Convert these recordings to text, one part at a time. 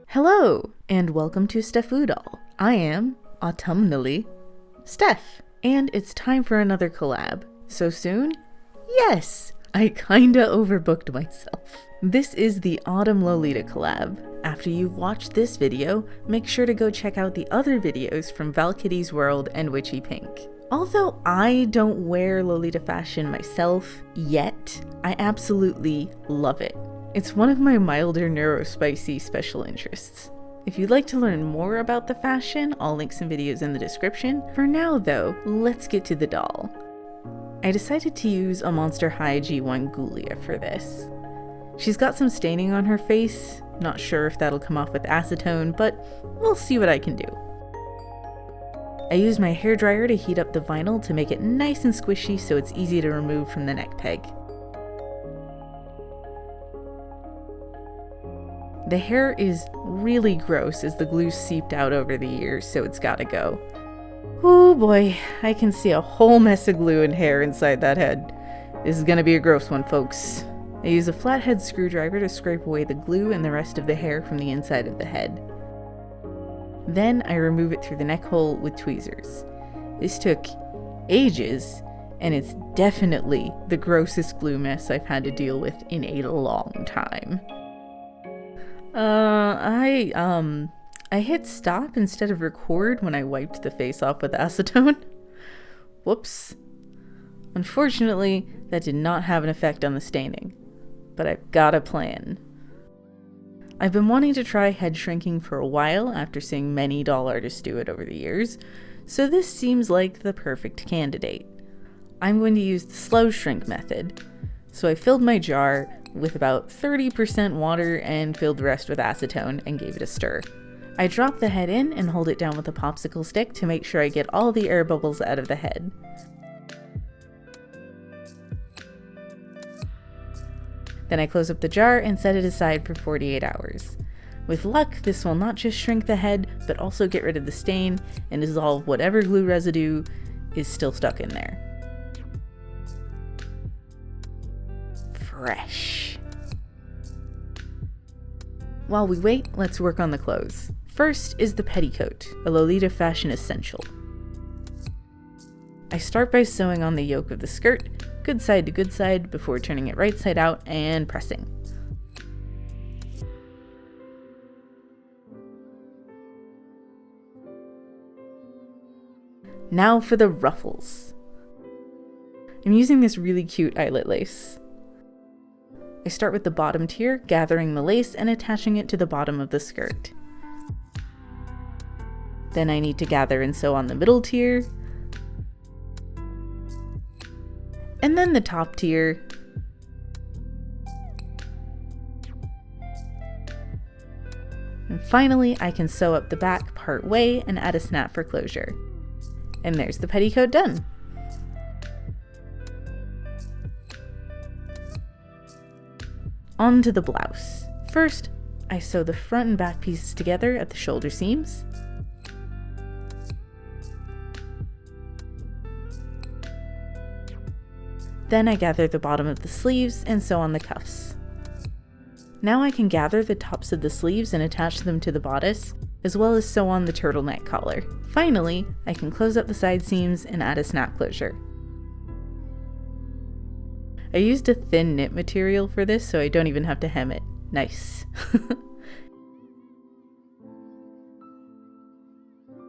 Hello, and welcome to Steffoodle. I am Autumn Lolita Steph, and it's time for another collab. So soon? Yes! I kinda overbooked myself. This is the Autumn Lolita Collab. After you've watched this video, make sure to go check out the other videos from Val Kitty's World and Witchy Pink. Although I don't wear Lolita fashion myself yet, I absolutely love it. It's one of my milder neurospicy special interests. If you'd like to learn more about the fashion, I'll link some videos in the description. For now though, let's get to the doll. I decided to use a Monster High G1 Ghoulia for this. She's got some staining on her face, not sure if that'll come off with acetone, but we'll see what I can do. I used my hairdryer to heat up the vinyl to make it nice and squishy so it's easy to remove from the neck peg. The hair is really gross as the glue seeped out over the years, so it's gotta go. Oh boy, I can see a whole mess of glue and hair inside that head. This is gonna be a gross one, folks. I use a flathead screwdriver to scrape away the glue and the rest of the hair from the inside of the head. Then I remove it through the neck hole with tweezers. This took ages, and it's definitely the grossest glue mess I've had to deal with in a long time. I hit stop instead of record when I wiped the face off with acetone. Whoops. Unfortunately, that did not have an effect on the staining, but I've got a plan. I've been wanting to try head shrinking for a while after seeing many doll artists do it over the years, so this seems like the perfect candidate. I'm going to use the slow shrink method. So I filled my jar with about 30% water and filled the rest with acetone and gave it a stir. I drop the head in and hold it down with a popsicle stick to make sure I get all the air bubbles out of the head. Then I close up the jar and set it aside for 48 hours. With luck, this will not just shrink the head, but also get rid of the stain and dissolve whatever glue residue is still stuck in there. Fresh. While we wait, let's work on the clothes. First is the petticoat, a Lolita fashion essential. I start by sewing on the yoke of the skirt, good side to good side, before turning it right side out and pressing. Now for the ruffles. I'm using this really cute eyelet lace. I start with the bottom tier, gathering the lace and attaching it to the bottom of the skirt. Then I need to gather and sew on the middle tier, and then the top tier, and finally I can sew up the back part way and add a snap for closure. And there's the petticoat done! On to the blouse. First, I sew the front and back pieces together at the shoulder seams. Then I gather the bottom of the sleeves and sew on the cuffs. Now I can gather the tops of the sleeves and attach them to the bodice, as well as sew on the turtleneck collar. Finally, I can close up the side seams and add a snap closure. I used a thin knit material for this, so I don't even have to hem it. Nice.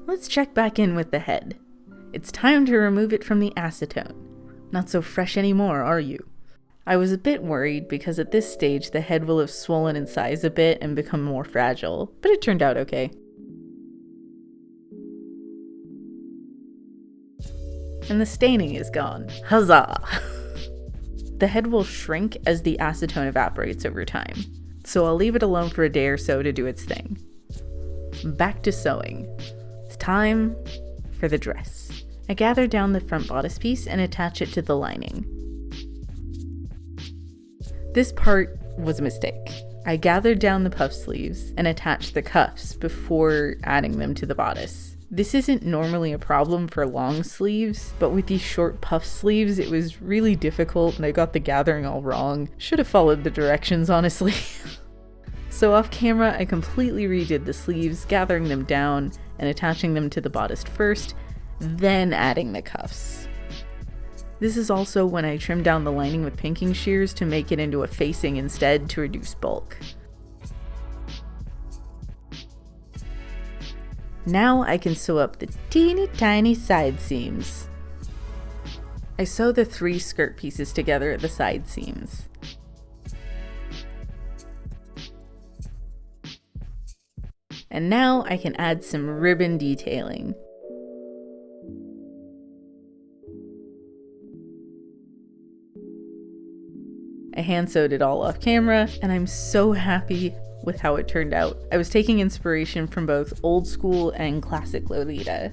Let's check back in with the head. It's time to remove it from the acetone. Not so fresh anymore, are you? I was a bit worried because at this stage the head will have swollen in size a bit and become more fragile, but it turned out okay. And the staining is gone. Huzzah! The head will shrink as the acetone evaporates over time, so I'll leave it alone for a day or so to do its thing. Back to sewing. It's time for the dress. I gather down the front bodice piece and attach it to the lining. This part was a mistake. I gathered down the puff sleeves and attached the cuffs before adding them to the bodice. This isn't normally a problem for long sleeves, but with these short puff sleeves it was really difficult and I got the gathering all wrong. Should have followed the directions, honestly. So off camera I completely redid the sleeves, gathering them down and attaching them to the bodice first, then adding the cuffs. This is also when I trimmed down the lining with pinking shears to make it into a facing instead to reduce bulk. Now I can sew up the teeny tiny side seams. I sew the 3 skirt pieces together at the side seams. And now I can add some ribbon detailing. I hand sewed it all off camera, and I'm so happy with how it turned out. I was taking inspiration from both old school and classic Lolita.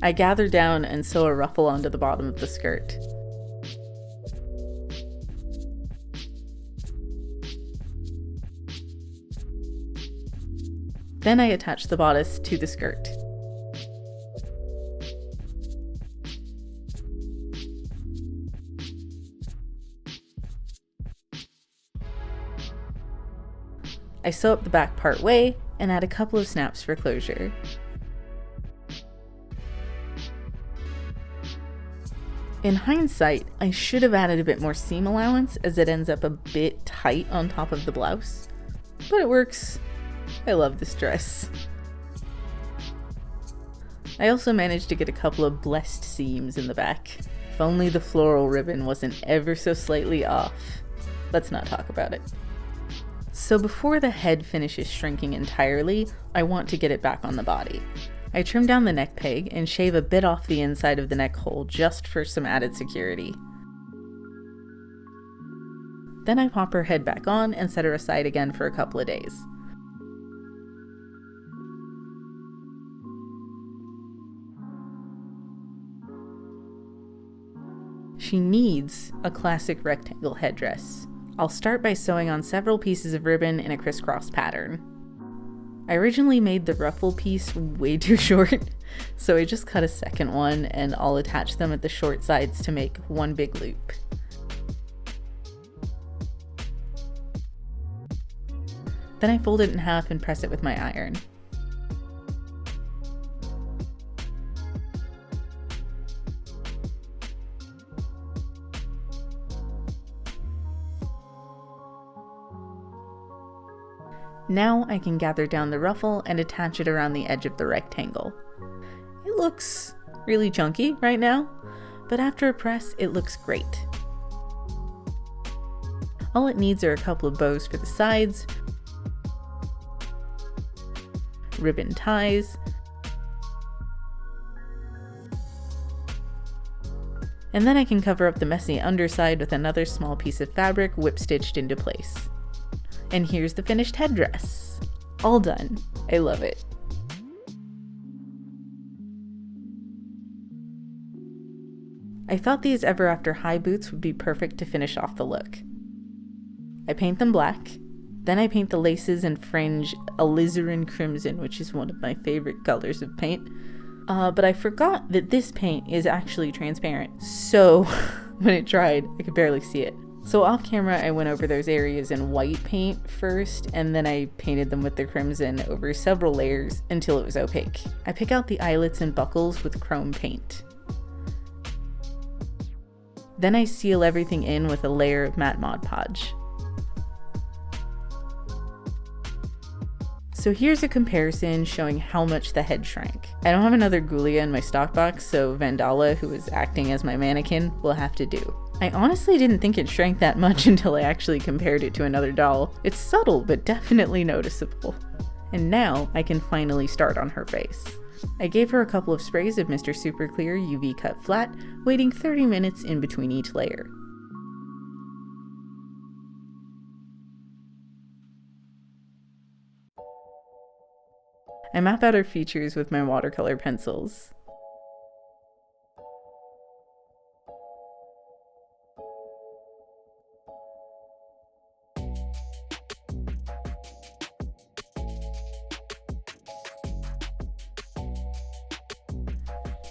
I gather down and sew a ruffle onto the bottom of the skirt. Then I attach the bodice to the skirt. I sew up the back part way and add a couple of snaps for closure. In hindsight, I should have added a bit more seam allowance as it ends up a bit tight on top of the blouse, but it works. I love this dress. I also managed to get a couple of blessed seams in the back. If only the floral ribbon wasn't ever so slightly off. Let's not talk about it. So before the head finishes shrinking entirely, I want to get it back on the body. I trim down the neck peg and shave a bit off the inside of the neck hole just for some added security. Then I pop her head back on and set her aside again for a couple of days. She needs a classic rectangle headdress. I'll start by sewing on several pieces of ribbon in a crisscross pattern. I originally made the ruffle piece way too short, so I just cut a second one and I'll attach them at the short sides to make one big loop. Then I fold it in half and press it with my iron. Now I can gather down the ruffle and attach it around the edge of the rectangle. It looks really chunky right now, but after a press it looks great. All it needs are a couple of bows for the sides, ribbon ties, and then I can cover up the messy underside with another small piece of fabric whip-stitched into place. And here's the finished headdress. All done. I love it. I thought these Ever After high boots would be perfect to finish off the look. I paint them black, then I paint the laces and fringe alizarin crimson, which is one of my favorite colors of paint. But I forgot that this paint is actually transparent, so when it dried, I could barely see it. So off camera, I went over those areas in white paint first, and then I painted them with the crimson over several layers until it was opaque. I pick out the eyelets and buckles with chrome paint. Then I seal everything in with a layer of matte Mod Podge. So here's a comparison showing how much the head shrank. I don't have another Ghoulia in my stock box, so Vandala, who is acting as my mannequin, will have to do. I honestly didn't think it shrank that much until I actually compared it to another doll. It's subtle, but definitely noticeable. And now I can finally start on her face. I gave her a couple of sprays of Mr. Super Clear UV Cut Flat, waiting 30 minutes in between each layer. I map out her features with my watercolor pencils.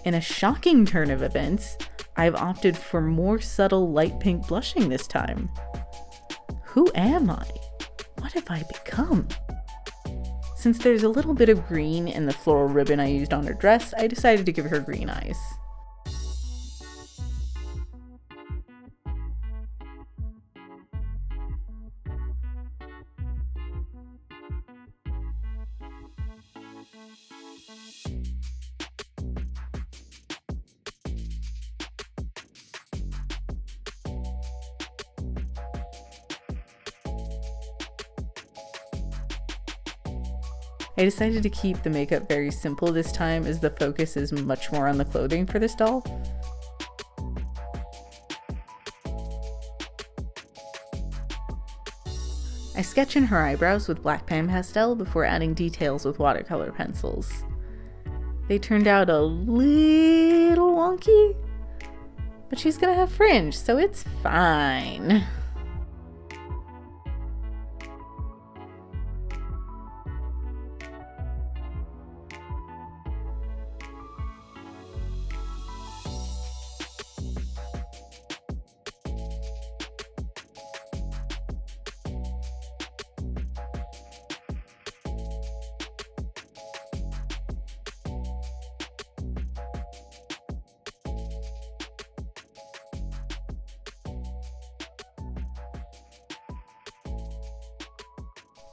In a shocking turn of events, I've opted for more subtle light pink blushing this time. Who am I? What have I become? Since there's a little bit of green in the floral ribbon I used on her dress, I decided to give her green eyes. I decided to keep the makeup very simple this time, as the focus is much more on the clothing for this doll. I sketch in her eyebrows with black pan pastel before adding details with watercolor pencils. They turned out a little wonky, but she's gonna have fringe, so it's fine.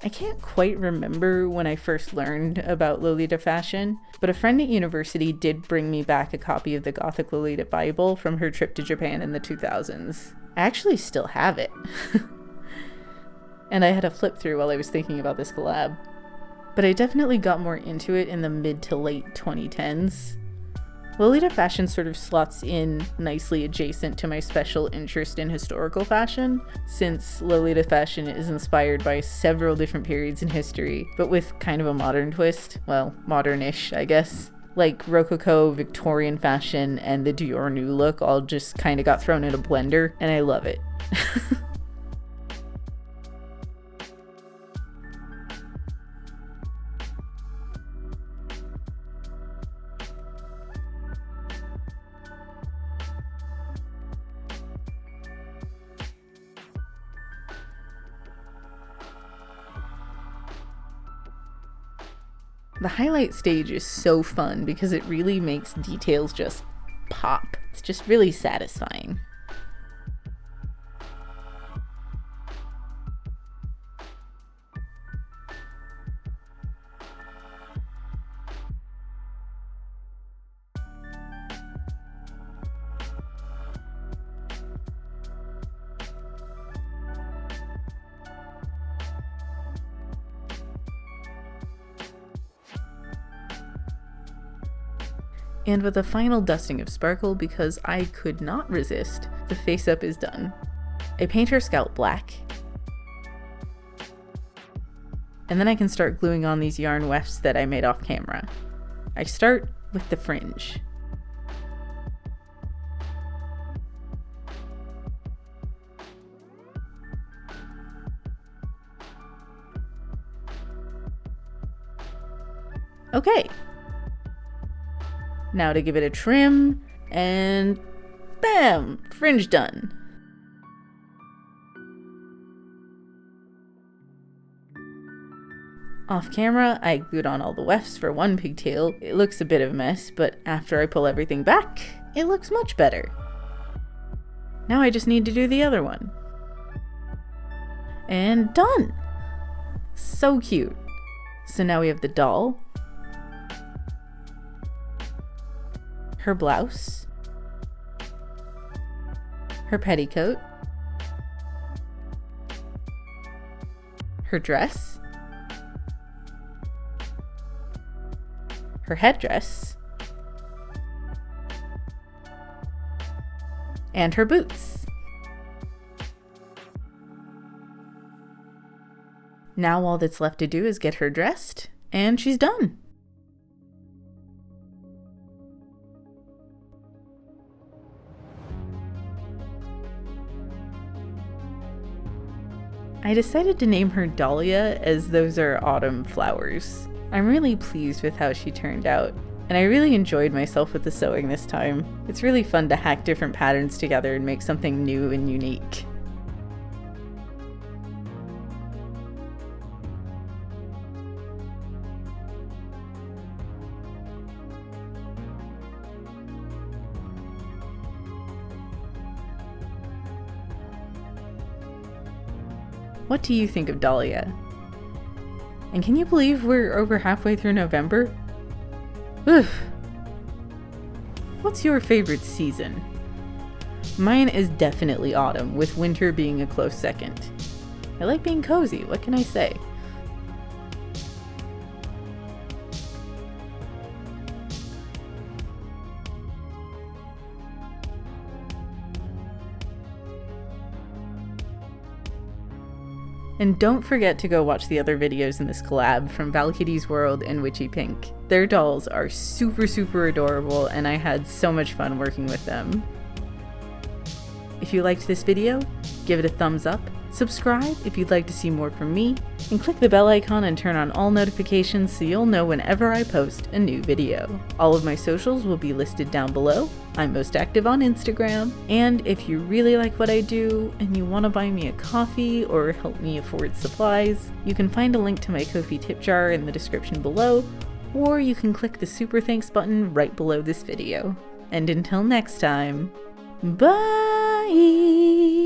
I can't quite remember when I first learned about Lolita fashion, but a friend at university did bring me back a copy of the Gothic Lolita Bible from her trip to Japan in the 2000s. I actually still have it. And I had a flip through while I was thinking about this collab. But I definitely got more into it in the mid to late 2010s. Lolita fashion sort of slots in nicely adjacent to my special interest in historical fashion, since Lolita fashion is inspired by several different periods in history, but with kind of a modern twist. Well, modern-ish, I guess. Like Rococo, Victorian fashion, and the Dior New look all just kind of got thrown in a blender, and I love it. The highlight stage is so fun because it really makes details just pop. It's just really satisfying. And with a final dusting of sparkle, because I could not resist, the face up is done. I paint her scalp black, and then I can start gluing on these yarn wefts that I made off camera. I start with the fringe. Okay. Now to give it a trim, and bam! Fringe done. Off camera, I glued on all the wefts for one pigtail. It looks a bit of a mess, but after I pull everything back, it looks much better. Now I just need to do the other one. And done! So cute. So now we have the doll, her blouse, her petticoat, her dress, her headdress, and her boots. Now all that's left to do is get her dressed, and she's done. I decided to name her Dahlia, as those are autumn flowers. I'm really pleased with how she turned out. And I really enjoyed myself with the sewing this time. It's really fun to hack different patterns together and make something new and unique. What do you think of Dahlia? And can you believe we're over halfway through November? Oof. What's your favorite season? Mine is definitely autumn, with winter being a close second. I like being cozy, what can I say? And don't forget to go watch the other videos in this collab from Val Kitty's World and Witchy Pink. Their dolls are super adorable, and I had so much fun working with them. If you liked this video, give it a thumbs up, subscribe if you'd like to see more from me, and click the bell icon and turn on all notifications so you'll know whenever I post a new video. All of my socials will be listed down below. I'm most active on Instagram, and if you really like what I do and you want to buy me a coffee or help me afford supplies, you can find a link to my Ko-fi tip jar in the description below, or you can click the super thanks button right below this video. And until next time, bye!